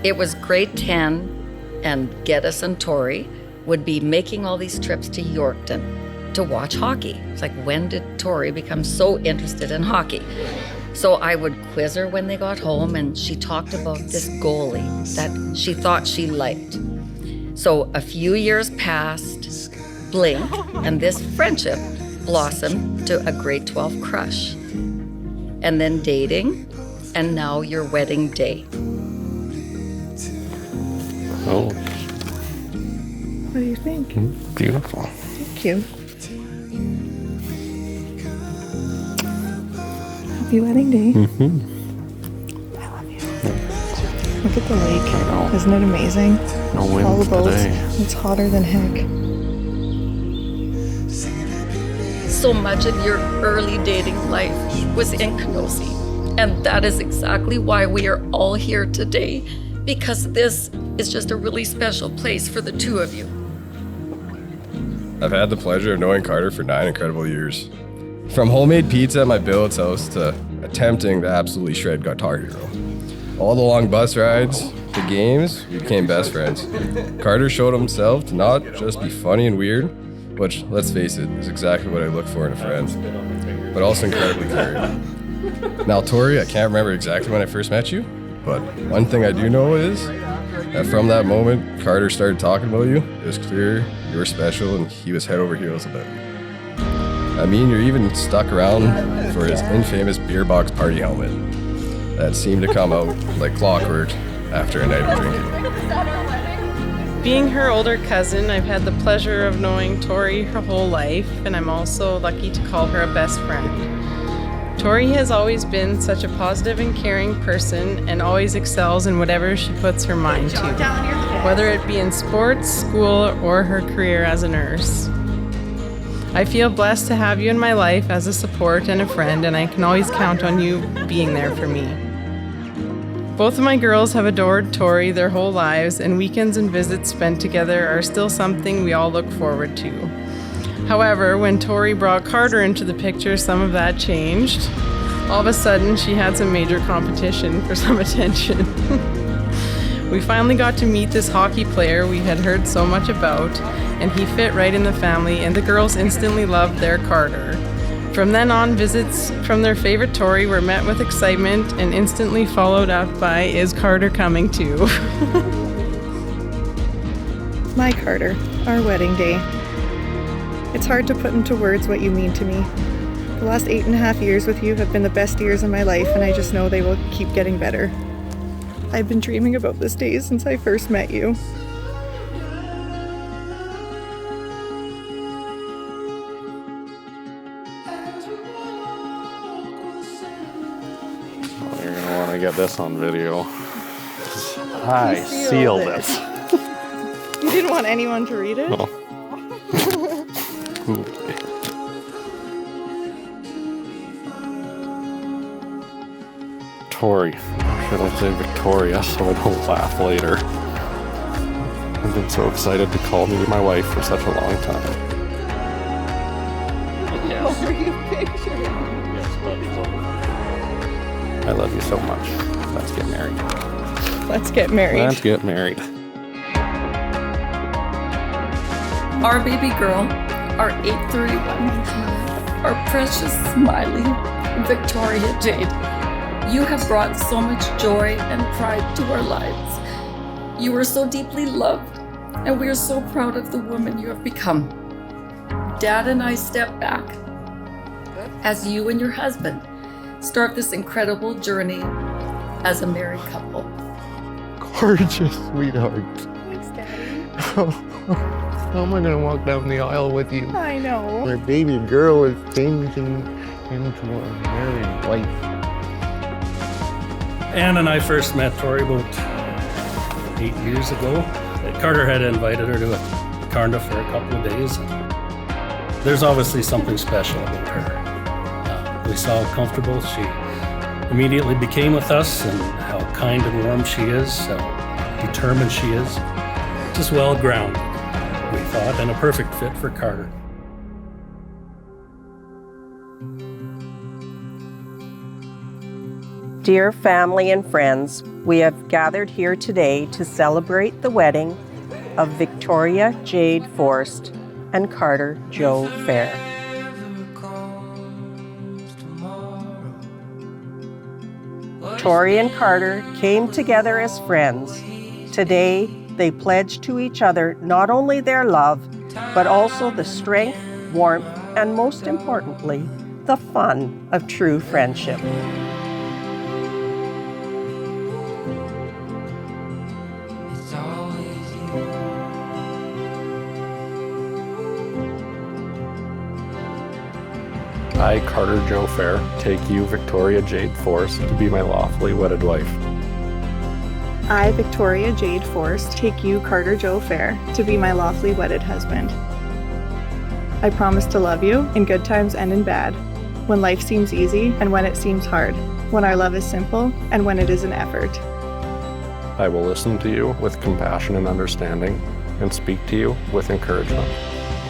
It was grade 10, and Geddes and Tori would be making all these trips to Yorkton to watch hockey. It's like, when did Tori become so interested in hockey? So I would quiz her when they got home, and she talked about this goalie that she thought she liked. So a few years passed, blink, and this friendship blossomed to a grade 12 crush. And then dating, and now your wedding day. Oh. What do you think? Beautiful. Thank you. Happy wedding day. I love you. Look at the lake. I know. Isn't it amazing? No wind All the boats. today. It's hotter than heck. So much of your early dating life was in Kenosha. And that is exactly why we are all here today, because this is just a really special place for the two of you. I've had the pleasure of knowing Carter for 9 incredible years. From homemade pizza at my billet's house to attempting to absolutely shred Guitar Hero. All the long bus rides, the games, we became best friends. Carter showed himself to not just be funny and weird, which, let's face it, is exactly what I look for in a friend, but also incredibly caring. Now, Tori, I can't remember exactly when I first met you, but one thing I do know is that from that moment Carter started talking about you, it was clear you were special and he was head over heels about you. I mean, you're even stuck around for his infamous beer box party helmet that seemed to come out like clockwork after a night of drinking. Being her older cousin, I've had the pleasure of knowing Tori her whole life, and I'm also lucky to call her a best friend. Tori has always been such a positive and caring person and always excels in whatever she puts her mind to, whether it be in sports, school, or her career as a nurse. I feel blessed to have you in my life as a support and a friend, and I can always count on you being there for me. Both of my girls have adored Tori their whole lives, and weekends and visits spent together are still something we all look forward to. However, when Tori brought Carter into the picture, some of that changed. All of a sudden, she had some major competition for some attention. We finally got to meet this hockey player we had heard so much about, and he fit right in the family, and the girls instantly loved their Carter. From then on, visits from their favorite Tori were met with excitement and instantly followed up by, "Is Carter coming too?" My Carter, our wedding day. It's hard to put into words what you mean to me. The last 8.5 years with you have been the best years of my life, and I just know they will keep getting better. I've been dreaming about this day since I first met you. You're gonna want to get this on video. I sealed it. You didn't want anyone to read it? No. Ooh. Tori. Should I say Victoria so I don't laugh later? I've been so excited to call you my wife for such a long time. What were you picturing? I love you so much. Let's get married. Let's get married. Let's get married. Our baby girl, our 831, our precious, smiling Victoria Jade. You have brought so much joy and pride to our lives. You are so deeply loved, and we are so proud of the woman you have become. Dad and I step back as you and your husband start this incredible journey as a married couple. Gorgeous, sweetheart. Thanks, Daddy. How am I gonna walk down the aisle with you? I know. My baby girl is changing into a married wife. Ann and I first met Tori about 8 years ago. Carter had invited her to a Carnda for a couple of days. There's obviously something special about her. We saw how comfortable she immediately became with us, and how kind and warm she is, how determined she is. Just well grounded, we thought, and a perfect fit for Carter. Dear family and friends, we have gathered here today to celebrate the wedding of Victoria Jade Forst and Carter Joe Fair. Tori and Carter came together as friends. Today, they pledge to each other not only their love, but also the strength, warmth, and most importantly, the fun of true friendship. I, Carter Joe Fair, take you, Victoria Jade Forst, to be my lawfully wedded wife. I, Victoria Jade Forst, take you, Carter Joe Fair, to be my lawfully wedded husband. I promise to love you in good times and in bad, when life seems easy and when it seems hard, when our love is simple and when it is an effort. I will listen to you with compassion and understanding, and speak to you with encouragement.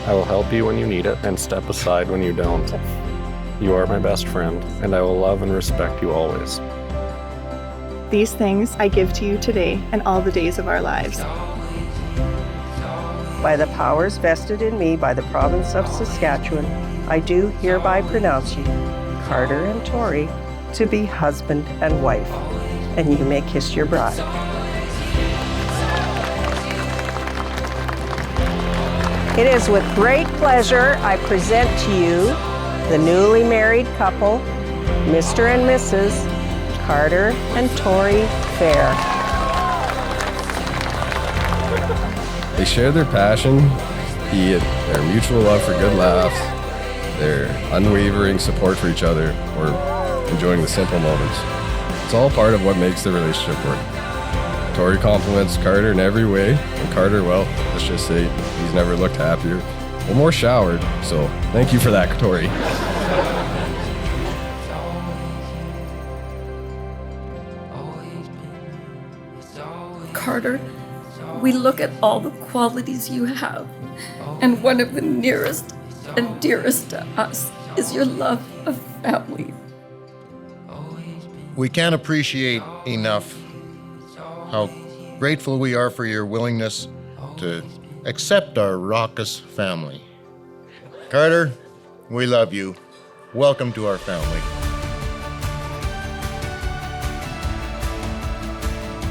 I will help you when you need it and step aside when you don't. You are my best friend, and I will love and respect you always. These things I give to you today and all the days of our lives. By the powers vested in me by the province of Saskatchewan, I do hereby pronounce you, Carter and Tori, to be husband and wife, and you may kiss your bride. It is with great pleasure I present to you the newly married couple, Mr. and Mrs. Carter and Tori Fair. They share their passion, be it their mutual love for good laughs, their unwavering support for each other, or enjoying the simple moments. It's all part of what makes the relationship work. Tori compliments Carter in every way, and Carter, well, let's just say he's never looked happier or more showered, so thank you for that, Tori. Carter, we look at all the qualities you have, and one of the nearest and dearest to us is your love of family. We can't appreciate enough how grateful we are for your willingness to accept our raucous family. Carter, we love you. Welcome to our family.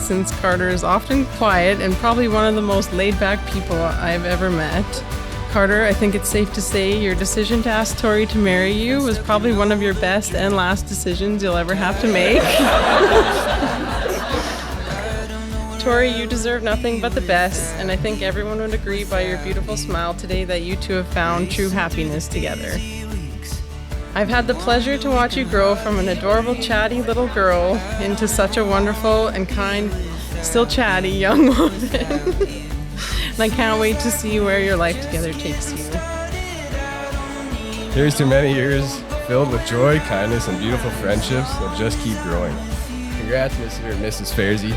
Since Carter is often quiet and probably one of the most laid-back people I've ever met, Carter, I think it's safe to say your decision to ask Tori to marry you was probably one of your best and last decisions you'll ever have to make. Tori, you deserve nothing but the best, and I think everyone would agree by your beautiful smile today that you two have found true happiness together. I've had the pleasure to watch you grow from an adorable, chatty little girl into such a wonderful and kind, still chatty young woman. And I can't wait to see where your life together takes you. Here's to many years filled with joy, kindness, and beautiful friendships that just keep growing. Congrats, Mr. and Mrs. Fairsy.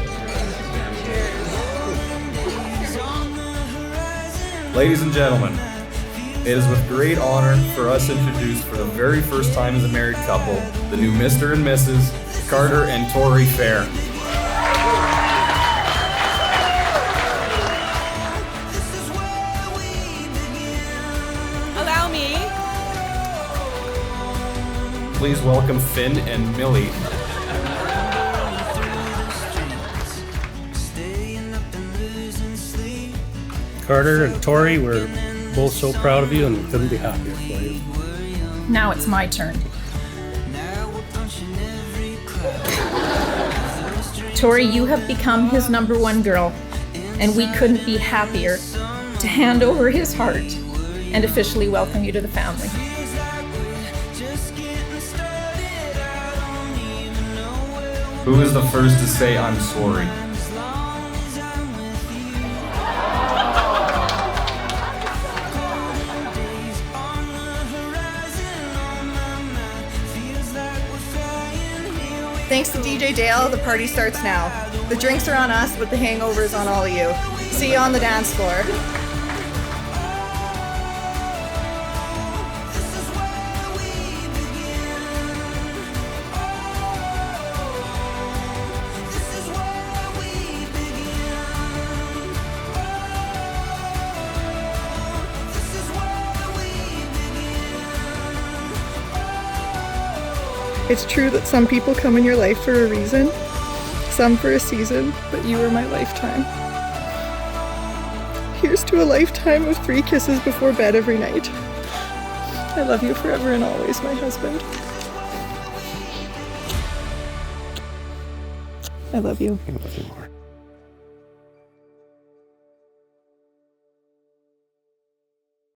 Ladies and gentlemen, it is with great honor for us to introduce for the very first time as a married couple, the new Mr. and Mrs. Carter and Tori Fair. Allow me. Please welcome Finn and Millie. Carter and Tori, we're both so proud of you and couldn't be happier for you. Now it's my turn. Tori, you have become his number one girl, and we couldn't be happier to hand over his heart and officially welcome you to the family. Who is the first to say I'm sorry? Thanks to DJ Dale, the party starts now. The drinks are on us, but the hangover's on all of you. See you on the dance floor. It's true that some people come in your life for a reason, some for a season, but you are my lifetime. Here's to a lifetime of 3 kisses before bed every night. I love you forever and always, my husband. I love you. I love you more.